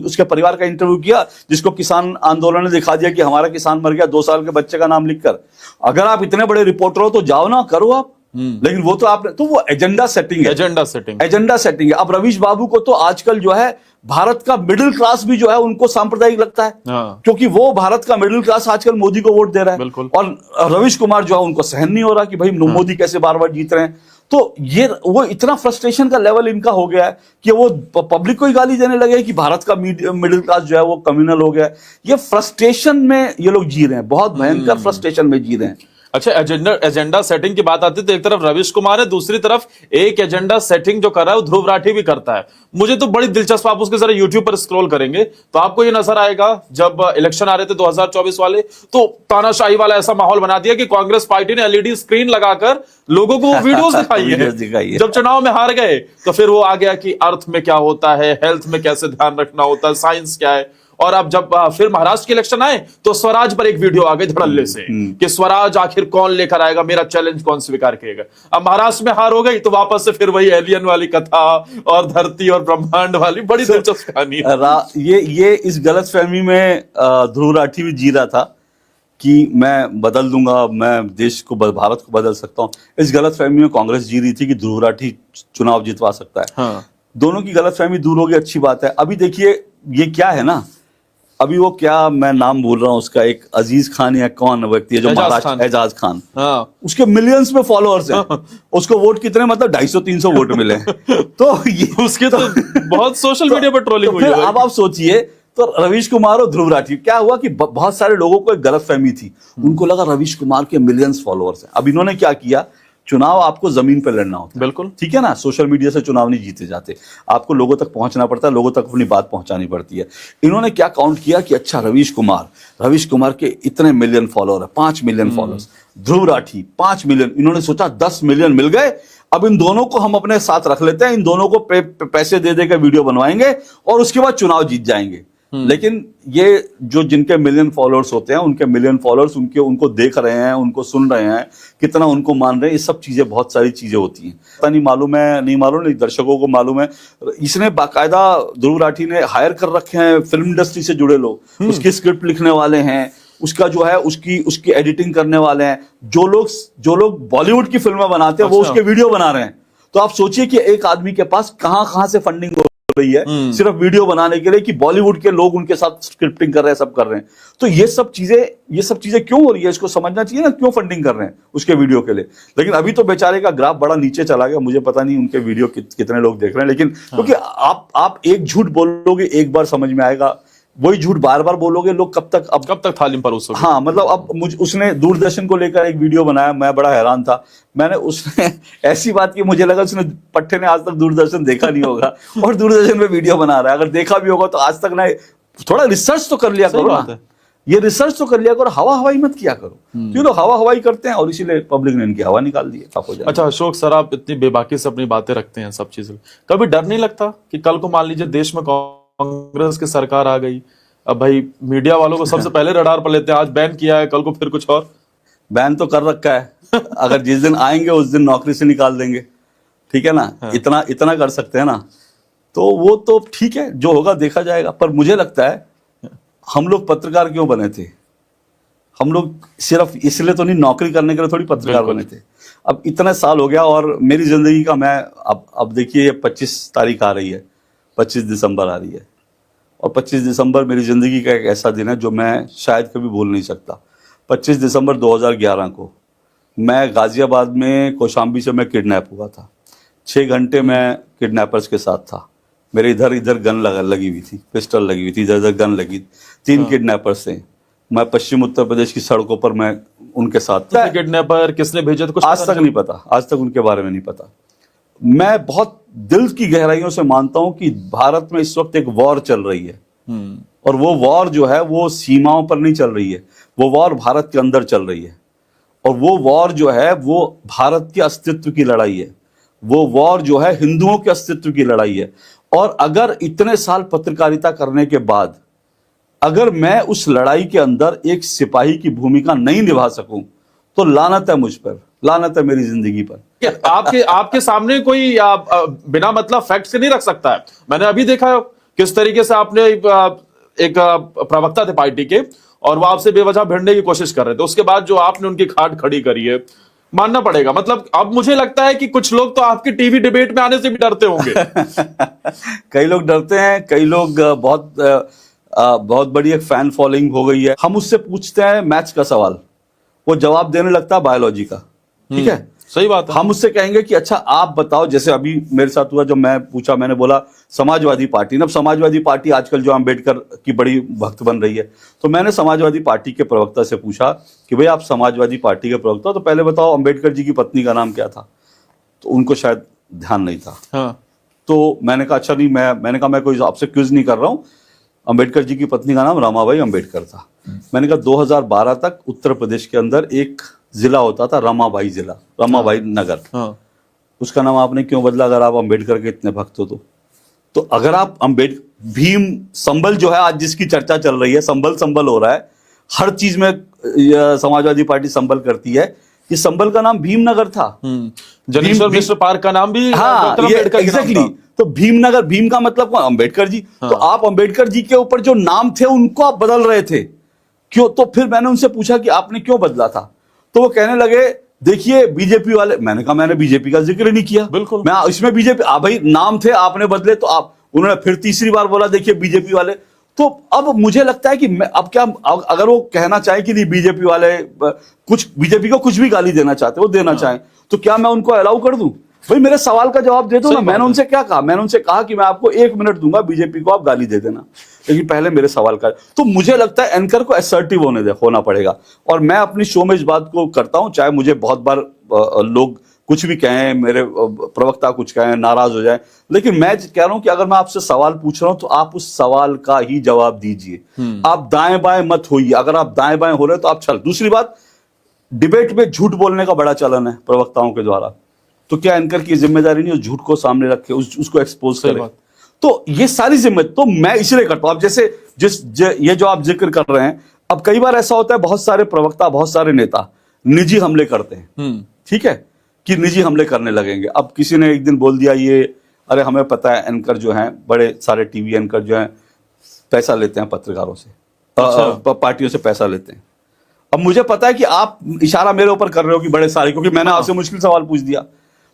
उसके परिवार का इंटरव्यू किया जिसको किसान आंदोलन ने दिखा दिया कि हमारा किसान मर गया 2 साल के बच्चे का नाम लिखकर? अगर आप इतने बड़े रिपोर्टर हो तो जाओ ना, करो आप। लेकिन वो तो आपने, तो वो एजेंडा सेटिंग है, एजेंडा सेटिंग है। अब रवीश बाबू को तो आजकल जो है भारत का मिडिल क्लास भी जो है उनको सांप्रदायिक लगता है, क्योंकि वो भारत का मिडिल क्लास आजकल मोदी को वोट दे रहा है। और रवीश कुमार जो है उनको सहन नहीं हो रहा कि भाई मोदी कैसे बार बार जीत रहे हैं। तो ये वो इतना फ्रस्ट्रेशन का लेवल इनका हो गया है कि वो पब्लिक को ही गाली देने लगे कि भारत का मिडिल क्लास जो है वो कम्युनल हो गया है। ये फ्रस्ट्रेशन में ये लोग जी रहे हैं, बहुत भयंकर फ्रस्ट्रेशन में जी रहे हैं। अच्छा, एजेंडा सेटिंग की बात आती है तो एक तरफ रवीश कुमार है, दूसरी तरफ एक एजेंडा सेटिंग जो कर रहा है वो ध्रुव राठी भी करता है। मुझे तो बड़ी दिलचस्प, आप उसके जरा यूट्यूब पर स्क्रॉल करेंगे तो आपको ये नजर आएगा, जब इलेक्शन आ रहे थे 2024 वाले, तो तानाशाही वाला ऐसा माहौल बना दिया कि कांग्रेस पार्टी ने एलईडी स्क्रीन लगाकर लोगों को वीडियोस दिखाई है। जब चुनाव में हार गए तो फिर वो आ गया कि अर्थ में क्या होता है, हेल्थ में कैसे ध्यान रखना होता है, साइंस क्या है। और अब जब फिर महाराष्ट्र के इलेक्शन आए तो स्वराज पर एक वीडियो आ गई धड़ल्ले से कि स्वराज आखिर कौन लेकर आएगा, मेरा चैलेंज कौन स्वीकार करेगा। अब महाराष्ट्र में हार हो गई तो वापस से फिर वही एलियन वाली कथा और धरती और ब्रह्मांड वाली बड़ी दिलचस्प कहानी है। ये इस गलतफहमी में ध्रुव राठी भी जी रहा था कि मैं बदल दूंगा, मैं देश को, भारत को बदल सकता हूं। इस गलतफहमी में कांग्रेस जी रही थी कि ध्रुव राठी चुनाव जितवा सकता है। हाँ। दोनों की गलतफहमी दूर हो गई, अच्छी बात है। अभी देखिए ये क्या है ना, अभी वो क्या, मैं नाम भूल रहा हूं उसका, एक अजीज खान या कौन व्यक्ति है जो महाराष्ट्र, एजाज खान, उसके मिलियंस में फॉलोअर्स हैं। उसको वोट कितने, मतलब 250-300 वोट मिले। तो ये उसके तो बहुत सोशल मीडिया पर ट्रोलिंग हुई है। अब आप सोचिए, तो रवीश कुमार और ध्रुव राठी, क्या हुआ कि बहुत सारे लोगों को एक गलतफहमी थी, उनको लगा रवीश कुमार के मिलियंस फॉलोअर्स हैं। अब इन्होंने क्या किया, चुनाव आपको जमीन पर लड़ना होता है, बिल्कुल ठीक है ना, सोशल मीडिया से चुनाव नहीं जीते जाते, आपको लोगों तक पहुंचना पड़ता है, लोगों तक अपनी बात पहुंचानी पड़ती है। इन्होंने क्या काउंट किया कि अच्छा रवीश कुमार के इतने मिलियन फॉलोअर है, 5 million followers, Dhruv Rathee 5 million, इन्होंने सोचा 10 मिलियन मिल गए, अब इन दोनों को हम अपने साथ रख लेते हैं, इन दोनों को पैसे दे देकर वीडियो बनवाएंगे और उसके बाद चुनाव जीत जाएंगे। लेकिन ये जो जिनके मिलियन फॉलोअर्स होते हैं, उनके मिलियन फॉलोअर्स उनको देख रहे हैं, उनको सुन रहे हैं, कितना उनको मान रहे हैं, ये सब चीजें, बहुत सारी चीजें होती हैं। पता नहीं मालूम है, नहीं मालूम, नहीं दर्शकों को मालूम है, इसने बाकायदा ध्रुव राठी ने हायर कर रखे हैं फिल्म इंडस्ट्री से जुड़े लोग, उसकी स्क्रिप्ट लिखने वाले हैं, उसका जो है उसकी एडिटिंग करने वाले हैं, जो लोग बॉलीवुड की फिल्में बनाते हैं वो उसके वीडियो बना रहे हैं। तो आप सोचिए कि एक आदमी के पास कहां से फंडिंग हो रही है सिर्फ वीडियो बनाने के लिए, कि बॉलीवुड के लोग उनके साथ स्क्रिप्टिंग कर रहे हैं, सब कर रहे हैं। तो ये सब चीजें क्यों हो रही है, इसको समझना चाहिए ना, क्यों फंडिंग कर रहे हैं उसके वीडियो के लिए। लेकिन अभी तो बेचारे का ग्राफ बड़ा नीचे चला गया, मुझे पता नहीं उनके वीडियो कितने लोग देख रहे हैं। लेकिन क्योंकि आप एक झूठ बोलोगे, एक बार समझ में आएगा, वही झूठ बार बार बोलोगे, लोग कब तक थाली में परोसोगे। हाँ, मतलब अब उसने दूरदर्शन को लेकर एक वीडियो बनाया, मैं बड़ा हैरान था। उसने ऐसी बात की, मुझे लगा उसने पट्टे ने आज तक दूरदर्शन देखा नहीं होगा और दूरदर्शन पे वीडियो बना रहा है। अगर देखा भी होगा तो आज तक ना, थोड़ा रिसर्च तो कर लिया करो ना, ये रिसर्च तो कर लिया करो, हवा हवाई मत किया करो। क्यों लोग हवा हवाई करते हैं और इसीलिए पब्लिक ने इनकी हवा निकाल दी है। अच्छा अशोक सर, आप इतनी बेबाकी से अपनी बातें रखते हैं सब चीजें, कभी डर नहीं लगता कि कल को मान लीजिए देश में कांग्रेस की सरकार आ गई, अब भाई मीडिया वालों को सबसे पहले रडार पर लेते हैं, आज बैन किया है, कल को फिर कुछ और? बैन तो कर रखा है, अगर जिस दिन आएंगे उस दिन नौकरी से निकाल देंगे, ठीक है ना। हाँ। इतना कर सकते हैं ना, तो वो तो ठीक है, जो होगा देखा जाएगा। पर मुझे लगता है हम लोग पत्रकार क्यों बने थे, हम लोग सिर्फ इसलिए तो नहीं, नौकरी करने के लिए थोड़ी पत्रकार बिल्कुल। बने थे। अब इतने साल हो गया और मेरी जिंदगी का मैं अब देखिए ये 25 तारीख आ रही है, 25 दिसंबर आ रही है, और 25 दिसंबर मेरी जिंदगी का एक ऐसा दिन है जो मैं शायद कभी भूल नहीं सकता। 25 दिसंबर 2011 को मैं गाजियाबाद में कौशाम्बी से मैं किडनैप हुआ था। 6 घंटे मैं किडनैपर्स के साथ था। मेरे इधर इधर गन लगी हुई थी, पिस्टल लगी हुई थी, इधर इधर गन लगी। 3 किडनैपर्स थे। मैं पश्चिम उत्तर प्रदेश की सड़कों पर मैं उनके साथ था। किडनैपर किसने भेजे थे कुछ आज तक नहीं पता, आज तक उनके बारे में नहीं पता। मैं बहुत दिल की गहराइयों से मानता हूं कि भारत में इस वक्त एक वॉर चल रही है, और वो वॉर जो है वो सीमाओं पर नहीं चल रही है, वो वॉर भारत के अंदर चल रही है। और वो वॉर जो है वो भारत के अस्तित्व की लड़ाई है, वो वॉर जो है हिंदुओं के अस्तित्व की लड़ाई है। और अगर इतने साल पत्रकारिता करने के बाद अगर मैं उस लड़ाई के अंदर एक सिपाही की भूमिका नहीं निभा सकूं तो लानत है मुझ पर, लानत है मेरी जिंदगी पर। आपके सामने कोई बिना मतलब फैक्ट्स के नहीं रख सकता है। मैंने अभी देखा किस तरीके से आपने एक प्रवक्ता थे पार्टी के और वो आपसे बेवजह भिड़ने की कोशिश कर रहे थे, उसके बाद जो आपने उनकी खाट खड़ी करी है, मानना पड़ेगा। मतलब अब मुझे लगता है कि कुछ लोग तो आपकी टीवी डिबेट में आने से भी डरते होंगे। कई लोग डरते हैं, कई लोग बहुत बड़ी एक फैन फॉलोइंग हो गई है। हम उससे पूछते हैं मैथ्स का सवाल, वो जवाब देने लगता है बायोलॉजी का, ठीक है, सही बात है। हम उससे कहेंगे कि अच्छा आप बताओ, जैसे अभी मेरे साथ हुआ, जब मैं पूछा, मैंने बोला समाजवादी पार्टी। अब समाजवादी पार्टी आजकल जो अम्बेडकर की बड़ी भक्त बन रही है, तो मैंने समाजवादी पार्टी के प्रवक्ता से पूछा कि भाई आप समाजवादी पार्टी के प्रवक्ता, तो पहले बताओ अम्बेडकर जी की पत्नी का नाम क्या था। तो उनको शायद ध्यान नहीं था। हाँ। तो मैंने कहा अच्छा नहीं, मैंने कहा मैं कोई आपसे क्विज नहीं कर रहा हूँ, अम्बेडकर जी की पत्नी का नाम रमाबाई अम्बेडकर था। मैंने कहा 2012 तक उत्तर प्रदेश के अंदर एक जिला होता था रमाबाई जिला, रमाबाई नगर। हाँ। उसका नाम आपने क्यों बदला अगर आप अम्बेडकर के इतने भक्त हो तो अगर आप भीम संबल जो है आज जिसकी चर्चा चल रही है, संबल हो रहा है, हर चीज में समाजवादी पार्टी संबल करती है, ये संबल का नाम भीमनगर था। जनेश्वर मिश्र पार्क का नाम भी हाँ, डॉक्टर अम्बेडकर के नाम एग्जैक्टली। था। तो भीमनगर, भीम का मतलब कौन? अम्बेडकर जी। हाँ। तो आप अम्बेडकर जी के ऊपर जो नाम थे उनको आप बदल रहे थे क्यों? तो फिर मैंने उनसे पूछा कि आपने क्यों बदला था, तो वो कहने लगे देखिए बीजेपी वाले। मैंने कहा मैंने बीजेपी का जिक्र नहीं किया, बिल्कुल मैं इसमें बीजेपी, भाई नाम थे आपने बदले तो आप। उन्होंने फिर तीसरी बार बोला देखिए बीजेपी वाले। तो अब मुझे लगता है कि अब क्या, अगर वो कहना चाहे कि नहीं बीजेपी वाले कुछ, बीजेपी को कुछ भी गाली देना चाहते वो देना चाहें, तो क्या मैं उनको अलाउ कर दूं? भाई मेरे सवाल का जवाब दे दो ना। मैंने उनसे क्या कहा? मैंने उनसे कहा कि मैं आपको 1 मिनट दूंगा, बीजेपी को आप गाली दे देना, लेकिन पहले मेरे सवाल का। तो मुझे लगता है एंकर को असर्टिव होना पड़ेगा। और मैं अपनी शो में इस बात को करता हूं, चाहे मुझे बहुत बार लोग कुछ भी कहें, मेरे प्रवक्ता कुछ कहें, नाराज हो जाए, लेकिन मैं कह रहा हूं कि अगर मैं आपसे सवाल पूछ रहा हूं तो आप उस सवाल का ही जवाब दीजिए। आप दाएं बाएं मत होइए। अगर आप दाएं बाएं हो रहे तो आप चल। दूसरी बात, डिबेट में झूठ बोलने का बड़ा चलन है प्रवक्ताओं के द्वारा, तो क्या एंकर की जिम्मेदारी नहीं उस झूठ को सामने रखे, उसको एक्सपोज करे? तो ये सारी जिम्मेदारी तो मैं इसलिए करता हूं। अब जैसे ये जो आप जिक्र कर रहे हैं, अब कई बार ऐसा होता है बहुत सारे प्रवक्ता, बहुत सारे नेता निजी हमले करते हैं, ठीक है, कि निजी हमले करने लगेंगे। अब किसी ने एक दिन बोल दिया ये, अरे हमें पता है एंकर जो हैं, बड़े सारे टीवी एंकर जो हैं पैसा लेते हैं पत्रकारों से, पार्टियों से पैसा लेते हैं। अब मुझे पता है कि आप इशारा मेरे ऊपर कर रहे हो कि बड़े सारे, क्योंकि मैंने आपसे मुश्किल सवाल पूछ दिया,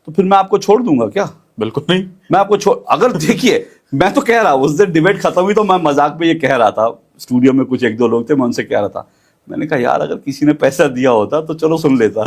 तो फिर मैं आपको छोड़ दूंगा क्या? बिल्कुल नहीं। मैं आपको छोड़, अगर देखिए मैं तो कह रहा, उस दिन डिबेट खत्म हुई तो मैं मजाक में ये कह रहा था, स्टूडियो में कुछ 1-2 लोग थे, मैं उनसे कह रहा था, मैंने कहा यार अगर किसी ने पैसा दिया होता तो चलो सुन लेता।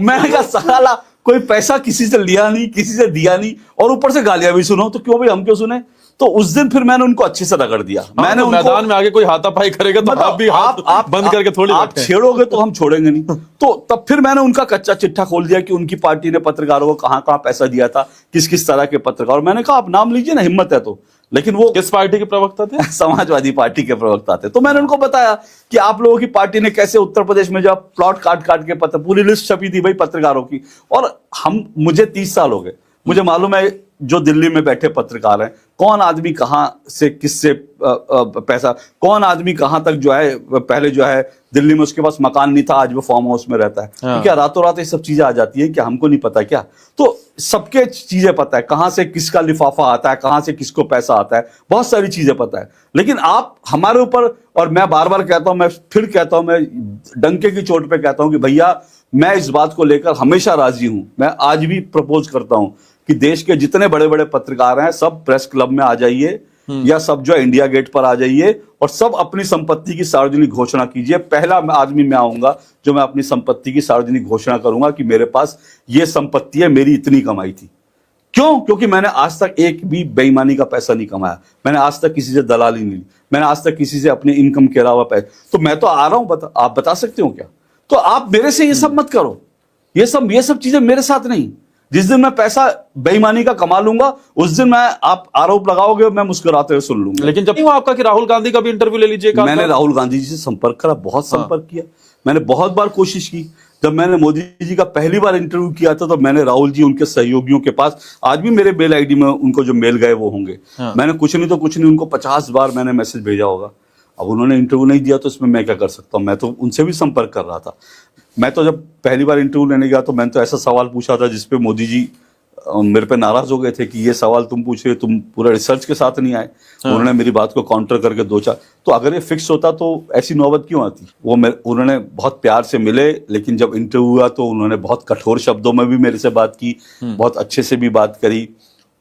मैंने कहा साला कोई पैसा किसी से लिया नहीं, किसी से दिया नहीं, और ऊपर से गालियां भी सुनो, तो क्यों भाई हम क्यों सुने? तो उस दिन फिर मैंने उनको अच्छे से रगड़ दिया। मैंने तो मैदान में आगे कोई हाथापाई करेगा तो आप भी हाथ बंद करके थोड़ी आप छेड़ोगे तो हम छोड़ेंगे नहीं। तो तब फिर मैंने उनका कच्चा चिट्ठा खोल दिया कि उनकी पार्टी ने पत्रकारों को कहां कहां पैसा दिया था, किस किस तरह के पत्रकार। मैंने कहा आप नाम लीजिए ना, हिम्मत है तो। लेकिन वो किस पार्टी के प्रवक्ता थे? समाजवादी पार्टी के प्रवक्ता थे। तो मैंने उनको बताया कि आप लोगों की पार्टी ने कैसे उत्तर प्रदेश में जब प्लॉट काट काट के पूरी लिस्ट छपी थी भाई पत्रकारों की, और मुझे 30 साल हो गए, मुझे मालूम है जो दिल्ली में बैठे पत्रकार हैं, कौन आदमी कहां से किससे पैसा, कौन आदमी कहां तक जो है पहले जो है दिल्ली में उसके पास मकान नहीं था, आज वो फार्म हाउस में रहता है। हाँ। क्या रातों रात ये सब चीजें आ जाती है कि हमको नहीं पता क्या? तो सबके चीजें पता है, कहां से किसका लिफाफा आता है, कहां से किसको पैसा आता है, बहुत सारी चीजें पता है। लेकिन आप हमारे ऊपर, और मैं बार बार कहता हूं, मैं फिर कहता हूं, मैं डंके की चोट पे कहता हूं कि भैया मैं इस बात को लेकर हमेशा राजी हूं। मैं आज भी प्रपोज करता हूं कि देश के जितने बड़े बड़े पत्रकार हैं सब प्रेस क्लब में आ जाइए, या सब जो है इंडिया गेट पर आ जाइए और सब अपनी संपत्ति की सार्वजनिक घोषणा कीजिए। पहला आदमी मैं आऊंगा जो मैं अपनी संपत्ति की सार्वजनिक घोषणा करूंगा कि मेरे पास ये संपत्ति है, मेरी इतनी कमाई थी। क्यों? क्योंकि मैंने आज तक एक भी बेईमानी का पैसा नहीं कमाया, मैंने आज तक किसी से दलाली नहीं ली, मैंने आज तक किसी से अपने इनकम के अलावा पैसा, तो मैं तो आ रहा हूं, आप बता सकते हो क्या? तो आप मेरे से ये सब मत करो, ये सब चीजें मेरे साथ नहीं। जिस दिन मैं पैसा बेईमानी का कमा लूंगा उस दिन मैं, आप आरोप लगाओगे, मैं मुस्कुराते हुए सुन लूंगा। लेकिन जब नहीं हुआ आपका कि राहुल गांधी का भी इंटरव्यू ले लीजिए? मैंने राहुल गांधी जी से संपर्क करा, बहुत संपर्क किया, मैंने बहुत बार कोशिश की। जब मैंने मोदी जी का पहली बार इंटरव्यू किया था तो मैंने राहुल जी, उनके सहयोगियों के पास, आज भी मेरे मेल आईडी में उनको जो मेल गए वो होंगे, मैंने कुछ नहीं तो कुछ नहीं उनको 50 बार मैंने मैसेज भेजा होगा। अब उन्होंने इंटरव्यू नहीं दिया तो इसमें मैं क्या कर सकता हूं? मैं तो उनसे भी संपर्क कर रहा था। मैं तो जब पहली बार इंटरव्यू लेने गया तो मैंने तो ऐसा सवाल पूछा था जिसपे मोदी जी मेरे पे नाराज हो गए थे कि ये सवाल तुम पूछ रहे, तुम पूरा रिसर्च के साथ नहीं आए। उन्होंने मेरी बात को काउंटर करके 2-4, तो अगर ये फिक्स होता तो ऐसी नौबत क्यों आती? उन्होंने बहुत प्यार से मिले, लेकिन जब इंटरव्यू हुआ तो उन्होंने बहुत कठोर शब्दों में भी मेरे से बात की, बहुत अच्छे से भी बात करी।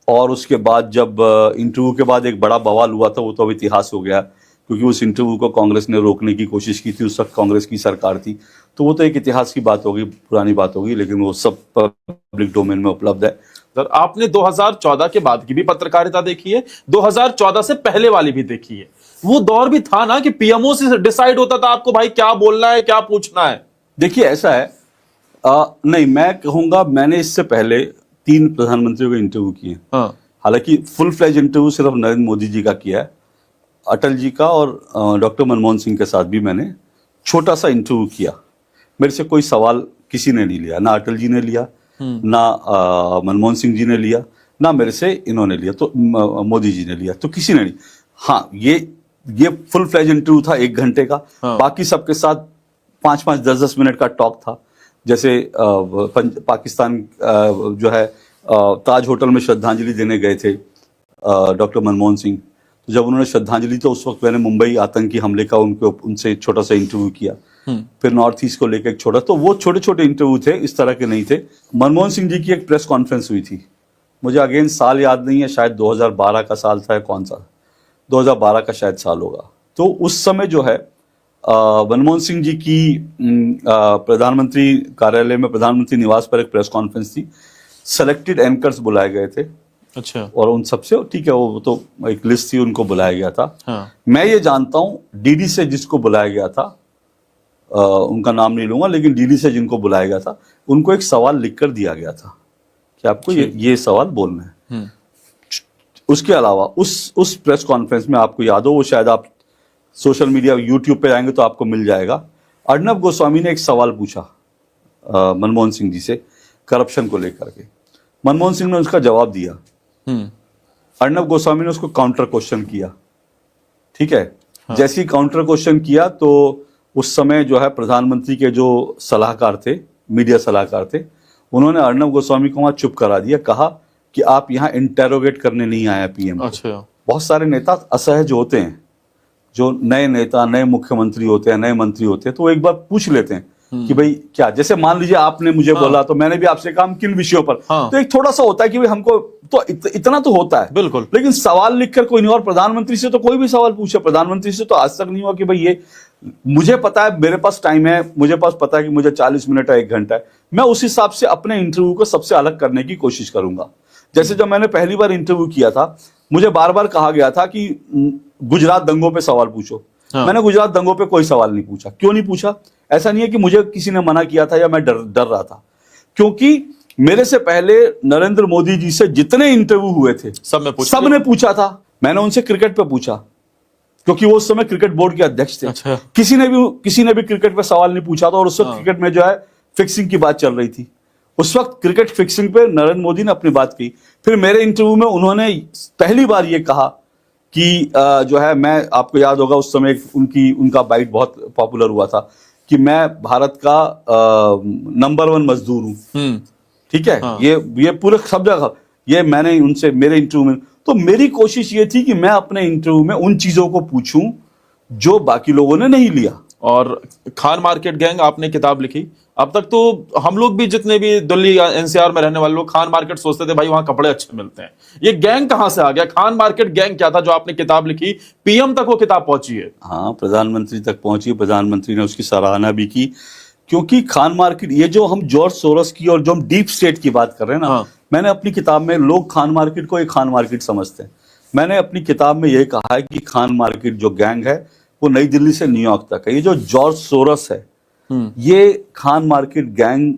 और उसके बाद जब इंटरव्यू के बाद एक बड़ा बवाल हुआ था, वो तो अब इतिहास हो गया, क्योंकि उस इंटरव्यू को कांग्रेस ने रोकने की कोशिश की थी, उस वक्त कांग्रेस की सरकार थी, तो वो तो एक इतिहास की बात होगी, पुरानी बात होगी, लेकिन वो सब पब्लिक डोमेन में उपलब्ध है। सर, आपने 2014 के बाद की भी पत्रकारिता देखी है, 2014 से पहले वाली भी देखी है। वो दौर भी था ना कि पीएमओ से डिसाइड होता था आपको भाई क्या बोलना है, क्या पूछना है। देखिए ऐसा है, नहीं, मैं कहूंगा मैंने इससे पहले 3 प्रधानमंत्रियों के इंटरव्यू किए। हालांकि फुल फ्लेज इंटरव्यू सिर्फ नरेंद्र मोदी जी का किया है, अटल जी का और डॉक्टर मनमोहन सिंह के साथ भी मैंने छोटा सा इंटरव्यू किया। मेरे से कोई सवाल किसी ने नहीं लिया, ना अटल जी ने लिया, ना मनमोहन सिंह जी ने लिया, ना मेरे से इन्होंने लिया, तो मोदी जी ने लिया, तो किसी ने नहीं। हाँ, ये फुल फ्लेज इंटरव्यू था 1 घंटे का। बाकी सबके साथ 5-5, 10-10 मिनट का टॉक था। जैसे पाकिस्तान जो है ताज होटल में श्रद्धांजलि देने गए थे डॉक्टर मनमोहन सिंह, तो जब उन्होंने श्रद्धांजलि, तो उस वक्त मैंने मुंबई आतंकी हमले का उनसे छोटा सा इंटरव्यू किया। फिर नॉर्थ ईस्ट को लेकर एक छोटा, तो वो छोटे छोटे इंटरव्यू थे, इस तरह के नहीं थे। मनमोहन सिंह जी की एक प्रेस कॉन्फ्रेंस हुई थी, मुझे अगेन साल याद नहीं है, शायद 2012 का साल था या कौन सा, 2012 का शायद साल होगा। तो उस समय जो है मनमोहन सिंह जी की प्रधानमंत्री कार्यालय में, प्रधानमंत्री निवास पर एक प्रेस कॉन्फ्रेंस थी। सेलेक्टेड एंकर्स बुलाए गए थे, अच्छा, और उन सबसे, ठीक है, वो तो एक लिस्ट थी, उनको बुलाया गया था। हाँ। मैं ये जानता हूं डीडी से जिसको बुलाया गया था, उनका नाम नहीं लूंगा, लेकिन डीडी से जिनको बुलाया गया था उनको एक सवाल लिखकर दिया गया था कि आपको ये सवाल बोलना है। उसके अलावा उस प्रेस कॉन्फ्रेंस में, आपको याद हो, वो शायद आप सोशल मीडिया यूट्यूब पे जाएंगे तो आपको मिल जाएगा, अर्नब गोस्वामी ने एक सवाल पूछा मनमोहन सिंह जी से करप्शन को लेकर के। मनमोहन सिंह ने उसका जवाब दिया, अर्नब गोस्वामी ने उसको काउंटर क्वेश्चन किया, ठीक है। हाँ। जैसे ही काउंटर क्वेश्चन किया तो उस समय जो है प्रधानमंत्री के जो सलाहकार थे, मीडिया सलाहकार थे, उन्होंने अर्नब गोस्वामी को वहां चुप करा दिया, कहा कि आप यहाँ इंटेरोगेट करने नहीं आया पीएम। अच्छा। बहुत सारे नेता असहज होते हैं, जो नए नेता, नए मुख्यमंत्री होते हैं, नए मंत्री होते हैं, तो वो एक बार पूछ लेते हैं कि भाई क्या, जैसे मान लीजिए आपने मुझे बोला तो मैंने भी आपसे कहा किन विषयों पर, तो एक थोड़ा सा होता है कि भाई हमको तो इतना तो होता है, बिल्कुल। लेकिन सवाल लिखकर कोई नहीं, और प्रधानमंत्री से तो कोई भी सवाल पूछे, प्रधानमंत्री से तो आज तक नहीं हुआ कि भाई ये मुझे पता है, मेरे पास टाइम है, मुझे पास पता है कि मुझे 40 मिनट है, 1 घंटा है, मैं उस हिसाब से अपने इंटरव्यू को सबसे अलग करने की कोशिश करूंगा। जैसे जब मैंने पहली बार इंटरव्यू किया था, मुझे बार बार कहा गया था कि गुजरात दंगों पे सवाल पूछो। हाँ। मैंने गुजरात दंगों पे कोई सवाल नहीं पूछा। क्यों नहीं पूछा? ऐसा नहीं है कि मुझे किसी ने मना किया था या मैं डर रहा था, क्योंकि मेरे से पहले नरेंद्र मोदी जी से जितने इंटरव्यू हुए थे सबने पूछा था। मैंने उनसे क्रिकेट पे पूछा, क्योंकि वो उस समय क्रिकेट बोर्ड के अध्यक्ष थे। अच्छा। किसी ने भी क्रिकेट पे सवाल नहीं पूछा था, और उस वक्त क्रिकेट में जो है फिक्सिंग की बात चल रही थी। उस वक्त क्रिकेट फिक्सिंग पे नरेंद्र मोदी ने अपनी बात की। फिर मेरे इंटरव्यू में उन्होंने पहली बार ये कहा कि जो है, मैं, आपको याद होगा उस समय उनका बाइट बहुत पॉपुलर हुआ था कि मैं भारत का नंबर 1 मजदूर हूं। ठीक है। हाँ। ये पूरे सब जगह ये मैंने उनसे मेरे इंटरव्यू में, तो मेरी कोशिश ये थी कि मैं अपने इंटरव्यू में उन चीजों को पूछूं जो बाकी लोगों ने नहीं लिया। और खान मार्केट गैंग आपने किताब लिखी। अब तक तो हम लोग भी, जितने भी दिल्ली या एनसीआर में रहने वाले लोग, खान मार्केट सोचते थे भाई वहां कपड़े अच्छे मिलते हैं। ये गैंग कहां से आ गया? खान मार्केट गैंग क्या था जो आपने किताब लिखी? पीएम तक वो किताब पहुंची है। हाँ, प्रधानमंत्री तक पहुंची, प्रधानमंत्री ने उसकी सराहना भी की। क्योंकि खान मार्केट, ये जो हम जॉर्ज सोरोस की और जो हम डीप स्टेट की बात कर रहे हैं ना, हाँ। मैंने अपनी किताब में, लोग खान मार्केट को एक खान मार्केट समझते हैं, मैंने अपनी किताब में ये कहा है कि खान मार्केट जो गैंग है वो नई दिल्ली से न्यूयॉर्क तक है। ये जो जॉर्ज सोरोस है, ये खान मार्केट गैंग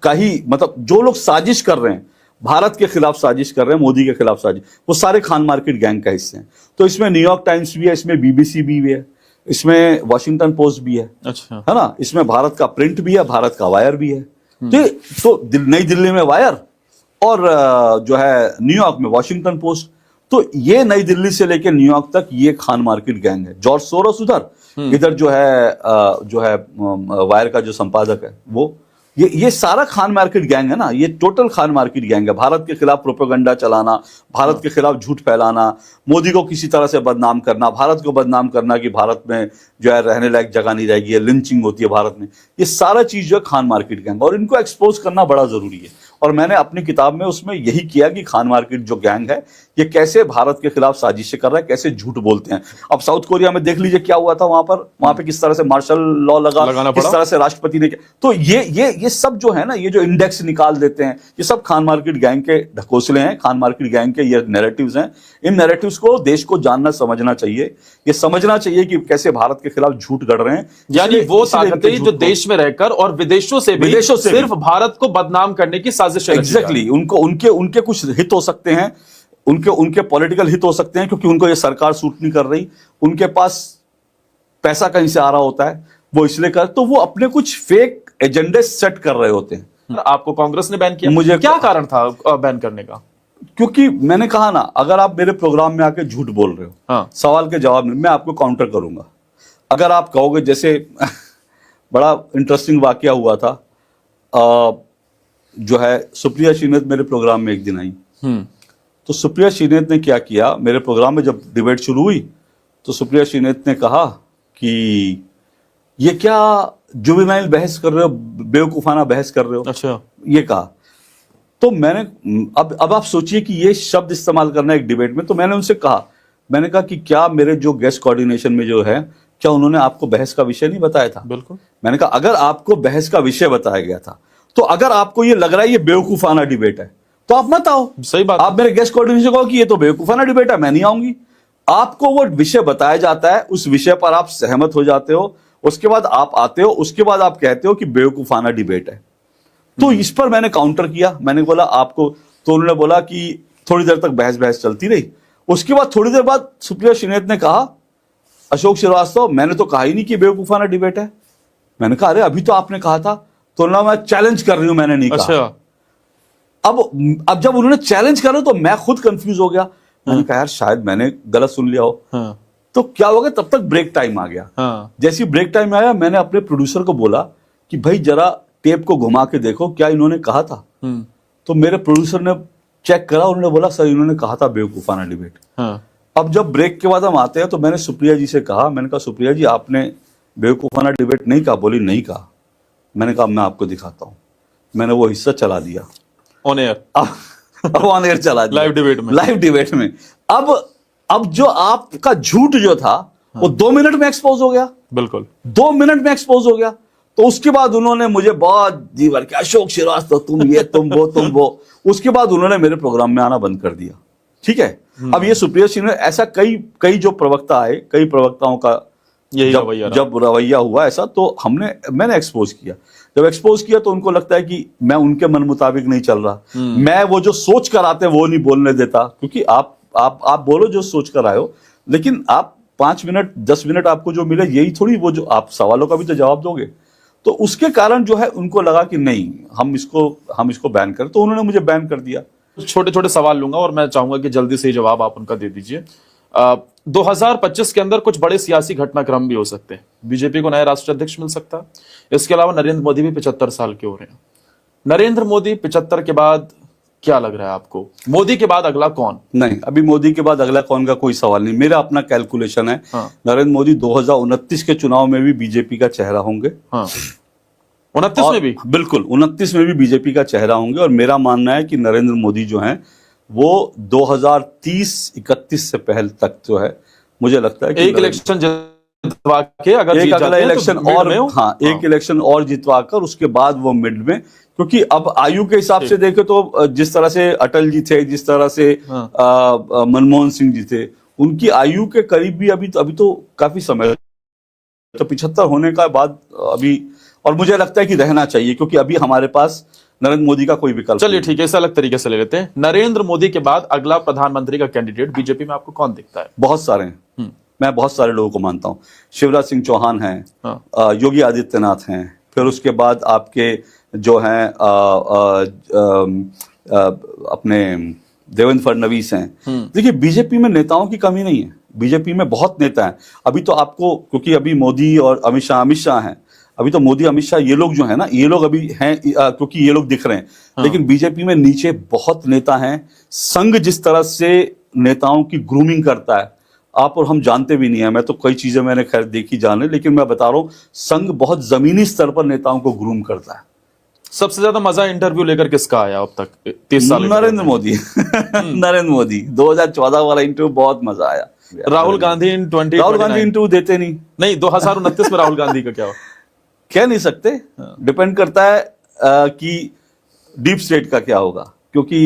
का ही, मतलब जो लोग साजिश कर रहे हैं, भारत के खिलाफ साजिश कर रहे हैं, मोदी के खिलाफ साजिश, वो सारे खान मार्केट गैंग का हिस्से हैं। तो इसमें न्यूयॉर्क टाइम्स भी है, इसमें बीबीसी भी है, इसमें वॉशिंगटन पोस्ट भी है। अच्छा। है ना, इसमें भारत का प्रिंट भी है, भारत का वायर भी है। तो नई दिल्ली में वायर और जो है न्यूयॉर्क में वॉशिंगटन पोस्ट। तो ये नई दिल्ली से लेकर न्यूयॉर्क तक ये खान मार्केट गैंग है। जॉर्ज सोरोस उधर, इधर जो है वायर का जो संपादक है वो, ये सारा खान मार्केट गैंग है ना। ये टोटल खान मार्केट गैंग है। भारत के खिलाफ प्रोपेगेंडा चलाना, भारत के खिलाफ झूठ फैलाना, मोदी को किसी तरह से बदनाम करना, भारत को बदनाम करना कि भारत में जो है रहने लायक जगह नहीं रहेगी, ये लिंचिंग होती है भारत में, ये सारा चीज जो है खान मार्केट गैंग, और इनको एक्सपोज करना बड़ा जरूरी है। और मैंने अपनी किताब में उसमें यही किया कि खान मार्केट जो गैंग है ये कैसे भारत के खिलाफ साजिशें कर रहा है, कैसे झूठ बोलते हैं। अब साउथ कोरिया में देख लीजिए क्या हुआ था, वहां पे किस तरह से मार्शल लॉ लगाना किस तरह से राष्ट्रपति ने। तो ये सब जो है ना, ये जो इंडेक्स निकाल देते हैं, ये सब खान मार्केट गैंग के ढकोसले हैं, खान मार्केट गैंग के ये नैरेटिव्स हैं। इन नैरेटिव्स को देश को जानना समझना चाहिए। ये समझना चाहिए कि कैसे भारत के खिलाफ झूठ गढ़ रहे हैं। यानी वो ताकतें जो देश में रहकर और विदेशों से भी सिर्फ भारत को बदनाम करने की साजिश। एग्जैक्टली, उनके कुछ हित हो सकते हैं, उनके पॉलिटिकल हित हो सकते हैं, क्योंकि उनको ये सरकार सूट नहीं कर रही, उनके पास पैसा कहीं से आ रहा होता है, वो इसलिए कर, तो वो अपने कुछ फेक एजेंडे सेट कर रहे होते हैं। आपको कांग्रेस ने बैन किया, मुझे क्या कारण था बैन करने का? क्योंकि मैंने कहा ना, अगर आप मेरे प्रोग्राम में आके झूठ बोल रहे हो, हाँ। सवाल के जवाब में मैं आपको काउंटर करूंगा। अगर आप कहोगे, जैसे बड़ा इंटरेस्टिंग वाकया हुआ था, जो है सुप्रिया श्रीनेत मेरे प्रोग्राम में एक दिन आई। तो सुप्रिया श्रीनेत ने क्या किया, मेरे प्रोग्राम में जब डिबेट शुरू हुई तो सुप्रिया श्रीनेत ने कहा कि ये क्या जुवेनाइल बहस कर रहे हो, बेवकूफाना बहस कर रहे हो। अच्छा। ये कहा। तो मैंने, अब आप सोचिए कि ये शब्द इस्तेमाल करना एक डिबेट में। तो मैंने उनसे कहा, मैंने कहा कि क्या मेरे जो गेस्ट कोऑर्डिनेशन में जो है, क्या उन्होंने आपको बहस का विषय नहीं बताया था? बिल्कुल। मैंने कहा अगर आपको बहस का विषय बताया गया था, तो अगर आपको ये लग रहा है ये बेवकूफाना डिबेट है, तो आप मत आओ। सही बात। आप मेरे गेस्ट कोऑर्डिनेशन को कि ये तो बेवकूफाना डिबेट है, मैं नहीं आऊंगी। आपको वो विषय बताया जाता है, उस विषय पर आप सहमत हो जाते हो, उसके बाद आप आते हो, उसके बाद आप कहते हो कि बेवकूफाना डिबेट है। तो इस पर मैंने काउंटर किया, मैंने बोला आपको, तो उन्होंने बोला कि थोड़ी देर तक बहस चलती रही। उसके बाद थोड़ी देर बाद सुप्रिया श्रीनेत ने कहा, अशोक श्रीवास्तव, मैंने तो कहा ही नहीं कि बेवकूफाना डिबेट है। मैंने कहा अरे अभी तो आपने कहा था। तो ना मैं चैलेंज कर रही हूं, मैंने नहीं कहा। अच्छा। अब जब उन्होंने चैलेंज करा तो मैं खुद कंफ्यूज हो गया। मैंने कहा यार शायद मैंने गलत सुन लिया हो। हाँ। तो क्या हो गया, तब तक ब्रेक टाइम आ गया। हाँ। जैसे ही ब्रेक टाइम आया, मैंने अपने प्रोड्यूसर को बोला कि भाई जरा टेप को घुमा के देखो क्या इन्होंने कहा था। तो मेरे प्रोड्यूसर ने चेक करा, उन्होंने बोला सर इन्होंने कहा था बेवकूफाना डिबेट। हाँ। अब जब ब्रेक के बाद हम आते हैं तो मैंने सुप्रिया जी से कहा, मैंने कहा सुप्रिया जी आपने बेवकूफाना डिबेट नहीं कहा। बोली नहीं कहा। मैंने कहा मैं आपको दिखाता हूं। मैंने वो हिस्सा चला दिया ऑन एयर। ऑन एयर चला दिया, लाइव डिबेट में। अब जो आपका झूठ जो था वो 2 मिनट में एक्सपोज हो गया। बिल्कुल 2 मिनट में एक्सपोज हो गया। तो उसके बाद उन्होंने मुझे बहुत जी भर के, अशोक श्रीवास्तव तुम ये तुम वो। उसके बाद उन्होंने मेरे प्रोग्राम में आना बंद कर दिया। ठीक है। अब ये सुप्रिया सिंह ने, ऐसा कई जो प्रवक्ता आए, कई प्रवक्ताओं का जब रवैया हुआ ऐसा, तो मैंने एक्सपोज किया। जब एक्सपोज किया तो उनको लगता है कि मैं उनके मन मुताबिक नहीं चल रहा, मैं वो जो सोच कर आते वो नहीं बोलने देता। क्योंकि आप बोलो जो सोच कर आए हो, लेकिन आप 5 मिनट 10 मिनट आपको जो मिले यही थोड़ी, वो जो आप सवालों का भी तो जवाब दोगे। तो उसके कारण जो है उनको लगा कि नहीं, हम इसको बैन करें, तो उन्होंने मुझे बैन कर दिया। छोटे छोटे सवाल लूंगा और मैं चाहूंगा कि जल्दी से जवाब आप उनका दे दीजिए। 2025 के अंदर कुछ बड़े सियासी घटनाक्रम भी हो सकते हैं। बीजेपी को नया राष्ट्रीय अध्यक्ष मिल सकता है। इसके अलावा नरेंद्र मोदी भी 75 साल के हो रहे हैं। नरेंद्र मोदी 75 के बाद क्या लग रहा है आपको, मोदी के बाद अगला कौन? नहीं, अभी मोदी के बाद अगला कौन का कोई सवाल नहीं। मेरा अपना कैलकुलेशन है, हाँ। नरेंद्र मोदी 2029 के चुनाव में भी बीजेपी का चेहरा होंगे। हाँ, 29 में भी? बिल्कुल, 29 में भी बीजेपी का चेहरा होंगे। और मेरा मानना है कि नरेंद्र मोदी जो हैं वो 2030-31 से पहले तक जो है, मुझे लगता है कि एक इलेक्शन जितवा के अगर एक अगला इलेक्शन तो और एक इलेक्शन और जितवा कर उसके बाद वो मिड में, क्योंकि अब आयु के हिसाब से देखे तो जिस तरह से अटल जी थे, जिस तरह से मनमोहन सिंह जी थे, उनकी आयु के करीब भी अभी तो काफी समय, तो 75 होने का बाद अभी, और मुझे लगता है कि रहना चाहिए, क्योंकि अभी हमारे पास नरेंद्र मोदी का कोई विकल्प। चलिए ठीक है, इसे अलग तरीके से ले लेते हैं। नरेंद्र मोदी के बाद अगला प्रधानमंत्री का कैंडिडेट बीजेपी में आपको कौन दिखता है? बहुत सारे हैं, मैं बहुत सारे लोगों को मानता हूँ। शिवराज सिंह चौहान हैं, योगी आदित्यनाथ हैं, फिर उसके बाद आपके जो हैं अपने देवेंद्र फडणवीस हैं। देखिए, बीजेपी में नेताओं की कमी नहीं है, बीजेपी में बहुत नेता हैं। अभी तो आपको, क्योंकि अभी मोदी और अमित शाह हैं, अभी तो मोदी अमित शाह ये लोग जो है ना, ये लोग अभी हैं क्योंकि ये लोग दिख रहे हैं। लेकिन बीजेपी में नीचे बहुत नेता हैं। संघ जिस तरह से नेताओं की ग्रूमिंग करता है, आप और हम जानते भी नहीं है। मैं तो कई चीजें मैंने खैर देखी जाने, लेकिन मैं बता रहा हूं, संघ बहुत जमीनी स्तर पर नेताओं को ग्रूम करता है। सबसे ज्यादा मजा इंटरव्यू लेकर किसका आया अब तक 30 साल? नरेंद्र मोदी। नरेंद्र मोदी 2014 वाला इंटरव्यू बहुत मजा आया। राहुल गांधी इन 20, राहुल गांधी इंटरव्यू देते नहीं 2029 में राहुल गांधी का क्या हो? कह नहीं सकते, डिपेंड करता है कि डीप स्टेट का क्या होगा, क्योंकि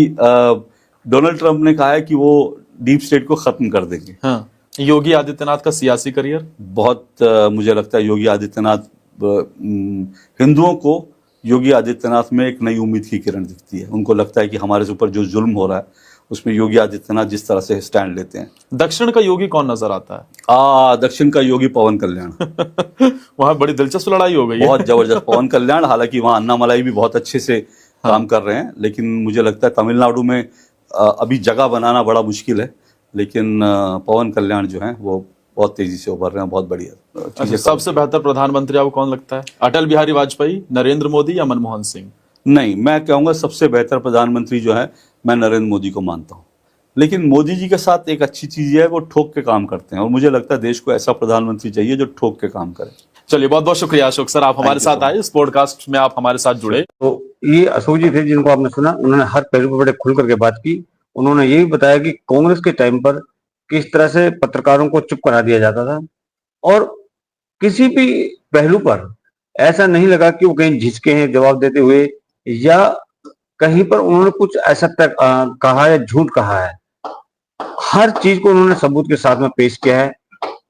डोनाल्ड ट्रंप ने कहा है कि वो डीप स्टेट को खत्म कर देंगे। हाँ। योगी आदित्यनाथ का सियासी करियर बहुत मुझे लगता है योगी आदित्यनाथ, हिंदुओं को योगी आदित्यनाथ में एक नई उम्मीद की किरण दिखती है। उनको लगता है कि हमारे ऊपर जो जुल्म हो रहा है उसमें योगी आदित्यनाथ जिस तरह से स्टैंड लेते हैं। दक्षिण का योगी कौन नजर आता है? दक्षिण का योगी पवन कल्याण। वहां बड़ी दिलचस्प लड़ाई हो गई है। बहुत जबरदस्त पवन कल्याण। हालांकि वहां अन्नामलाई भी बहुत अच्छे से काम कर रहे हैं, लेकिन मुझे लगता है तमिलनाडु में अभी जगह बनाना बड़ा मुश्किल है। लेकिन पवन कल्याण जो है वो बहुत तेजी से उभर रहे हैं, बहुत बढ़िया। अच्छा, सबसे बेहतर प्रधानमंत्री आपको कौन लगता है? अटल बिहारी वाजपेयी, नरेंद्र मोदी या मनमोहन सिंह? नहीं, मैं कहूंगा सबसे बेहतर प्रधानमंत्री जो है, मैं नरेंद्र मोदी को मानता हूं। लेकिन मोदी जी के साथ एक अच्छी चीज है, वो ठोक के काम करते हैं, और मुझे लगता है देश को ऐसा प्रधानमंत्री चाहिए जो ठोक के काम करे। चलिए, बहुत बहुत शुक्रिया अशोक सर, आप हमारे साथ आए, इस पॉडकास्ट में आप हमारे साथ जुड़े। तो ये अशोक जी थे जिनको आपने सुना, उन्होंने हर पहलू पर बड़े खुल करके बात की। उन्होंने ये भी बताया कि कांग्रेस के टाइम पर किस तरह से पत्रकारों को चुप करा दिया जाता था, और किसी भी पहलू पर ऐसा नहीं लगा कि वो कहीं झिझके हैं जवाब देते हुए, या कहीं पर उन्होंने कुछ ऐसा कहा या झूठ कहा है। हर चीज को उन्होंने सबूत के साथ में पेश किया है।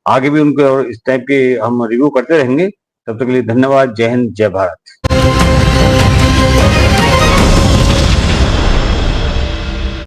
आगे भी उनके और इस टाइप के हम रिव्यू करते रहेंगे। तब तक के लिए धन्यवाद। जय हिंद, जय भारत।